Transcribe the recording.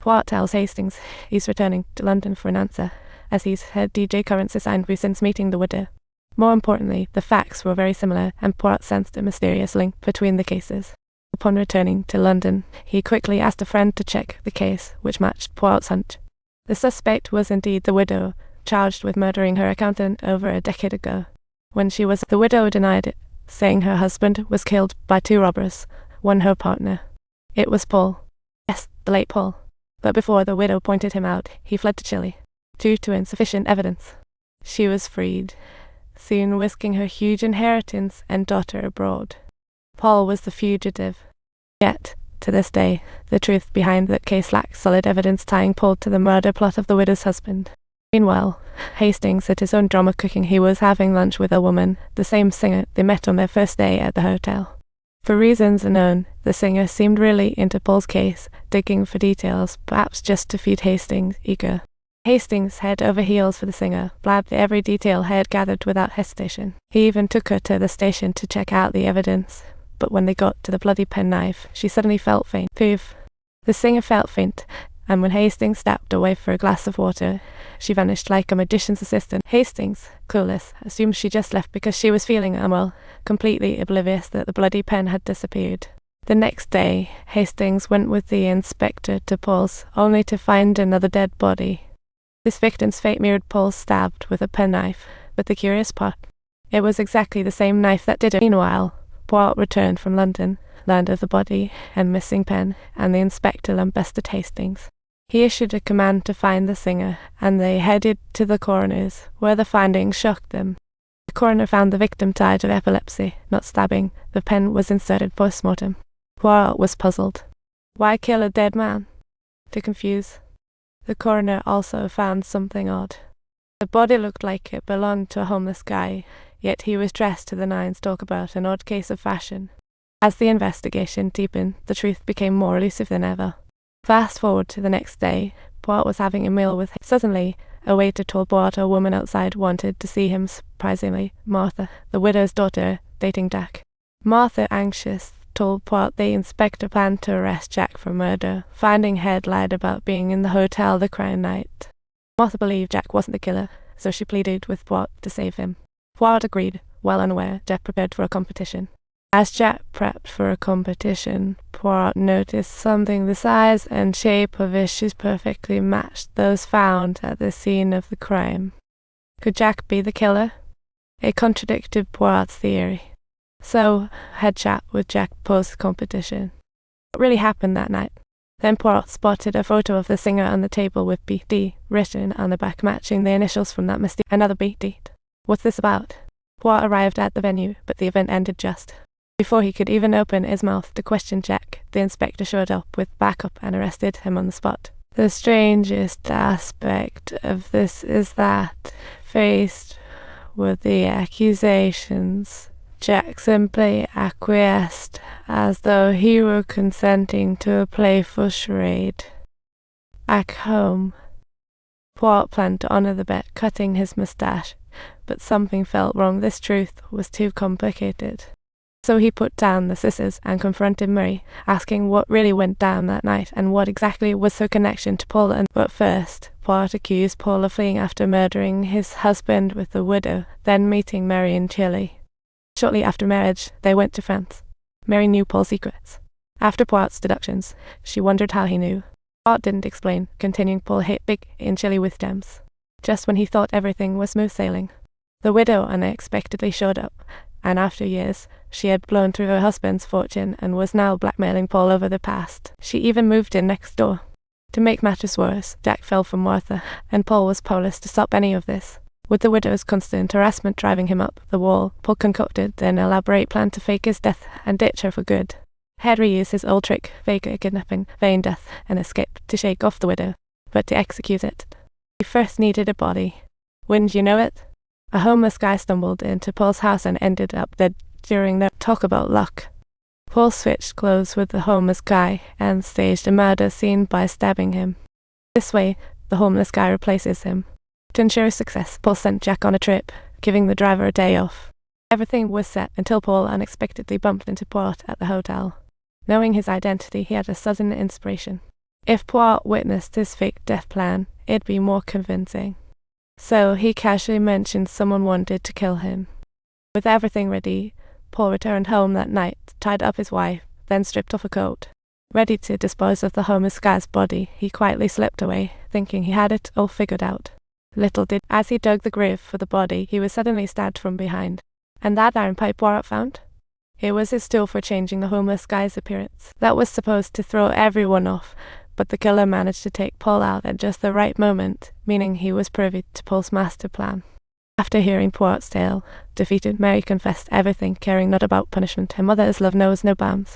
Poirot tells Hastings he's returning to London for an answer, as he's heard DJ Currents assigned since meeting the widow. More importantly, the facts were very similar, and Poirot sensed a mysterious link between the cases. Upon returning to London, he quickly asked a friend to check the case, which matched Poirot's hunch. The suspect was indeed the widow, charged with murdering her accountant over a decade ago. When she was, the widow denied it, saying her husband was killed by 2 robbers, one her partner. It was Paul. Yes, the late Paul. But before the widow pointed him out, he fled to Chile, due to insufficient evidence. She was freed, soon whisking her huge inheritance and daughter abroad. Paul was the fugitive. Yet, to this day, the truth behind that case lacks solid evidence tying Paul to the murder plot of the widow's husband. Meanwhile, Hastings at his own drama cooking, he was having lunch with a woman, the same singer they met on their first day at the hotel. For reasons unknown, the singer seemed really into Paul's case, digging for details, perhaps just to feed Hastings' ego. Hastings, head over heels for the singer, blabbed every detail he had gathered without hesitation. He even took her to the station to check out the evidence, but when they got to the bloody penknife, she suddenly felt faint. Poof. The singer felt faint, and when Hastings stepped away for a glass of water, she vanished like a magician's assistant. Hastings, clueless, assumed she just left because she was feeling unwell, completely oblivious that the bloody pen had disappeared. The next day, Hastings went with the inspector to Paul's, only to find another dead body. This victim's fate mirrored Paul's, stabbed with a penknife, but the curious part, it was exactly the same knife that did it. Meanwhile, Poirot returned from London, learned of the body and missing pen, and the inspector lambasted Hastings. He issued a command to find the singer, and they headed to the coroner's, where the findings shocked them. The coroner found the victim died of epilepsy, not stabbing. The pen was inserted post-mortem. Poirot was puzzled. Why kill a dead man? To confuse. The coroner also found something odd. The body looked like it belonged to a homeless guy, yet he was dressed to the nines. Talk about an odd case of fashion. As the investigation deepened, the truth became more elusive than ever. Fast forward to the next day, Poirot was having a meal with him. Suddenly, a waiter told Poirot a woman outside wanted to see him. Surprisingly, Martha, the widow's daughter, dating Jack. Martha, anxious, told Poirot the inspector planned to arrest Jack for murder, finding he'd lied about being in the hotel the crime night. Martha believed Jack wasn't the killer, so she pleaded with Poirot to save him. Poirot agreed, well unaware Jack prepared for a competition. As Jack prepped for a competition, Poirot noticed something. The size and shape of his shoes perfectly matched those found at the scene of the crime. Could Jack be the killer? It contradicted Poirot's theory. So, had chat with Jack post-competition. What really happened that night? Then Poirot spotted a photo of the singer on the table with B.D. written on the back, matching the initials from that mysterious another B.D. What's this about? Poirot arrived at the venue, but the event ended just before he could even open his mouth to question Jack. The inspector showed up with backup and arrested him on the spot. The strangest aspect of this is that, faced with the accusations, Jack simply acquiesced, as though he were consenting to a playful charade. Back home, Poirot planned to honor the bet, cutting his moustache, but something felt wrong. This truth was too complicated. So he put down the scissors and confronted Murray, asking what really went down that night and what exactly was her connection to Paul. But first, Poirot accused Paul of fleeing after murdering his husband with the widow, then meeting Mary in Chile. Shortly after marriage, they went to France. Mary knew Paul's secrets. After Poirot's deductions, she wondered how he knew. Poirot didn't explain, continuing. Paul hit big in Chile with gems. Just when he thought everything was smooth sailing, the widow unexpectedly showed up, and after years, she had blown through her husband's fortune and was now blackmailing Paul over the past. She even moved in next door. To make matters worse, Jack fell for Martha, and Paul was powerless to stop any of this. With the widow's constant harassment driving him up the wall, Paul concocted an elaborate plan to fake his death and ditch her for good. He had reused his old trick, fake a kidnapping, feign death, and escape to shake off the widow. But to execute it, he first needed a body. Wouldn't you know it? A homeless guy stumbled into Paul's house and ended up dead during their talk about luck. Paul switched clothes with the homeless guy and staged a murder scene by stabbing him. This way, the homeless guy replaces him. To ensure success, Paul sent Jack on a trip, giving the driver a day off. Everything was set until Paul unexpectedly bumped into Poirot at the hotel. Knowing his identity, he had a sudden inspiration. If Poirot witnessed his fake death plan, it'd be more convincing. So he casually mentioned someone wanted to kill him. With everything ready, Paul returned home that night, tied up his wife, then stripped off a coat. Ready to dispose of the homeless guy's body, he quietly slipped away, thinking he had it all figured out. Little did, as he dug the grave for the body, he was suddenly stabbed from behind. And that iron pipe Poirot found? It was his tool for changing the homeless guy's appearance. That was supposed to throw everyone off, but the killer managed to take Paul out at just the right moment, meaning he was privy to Paul's master plan. After hearing Poirot's tale, defeated Mary confessed everything, caring not about punishment. Her mother's love knows no bounds.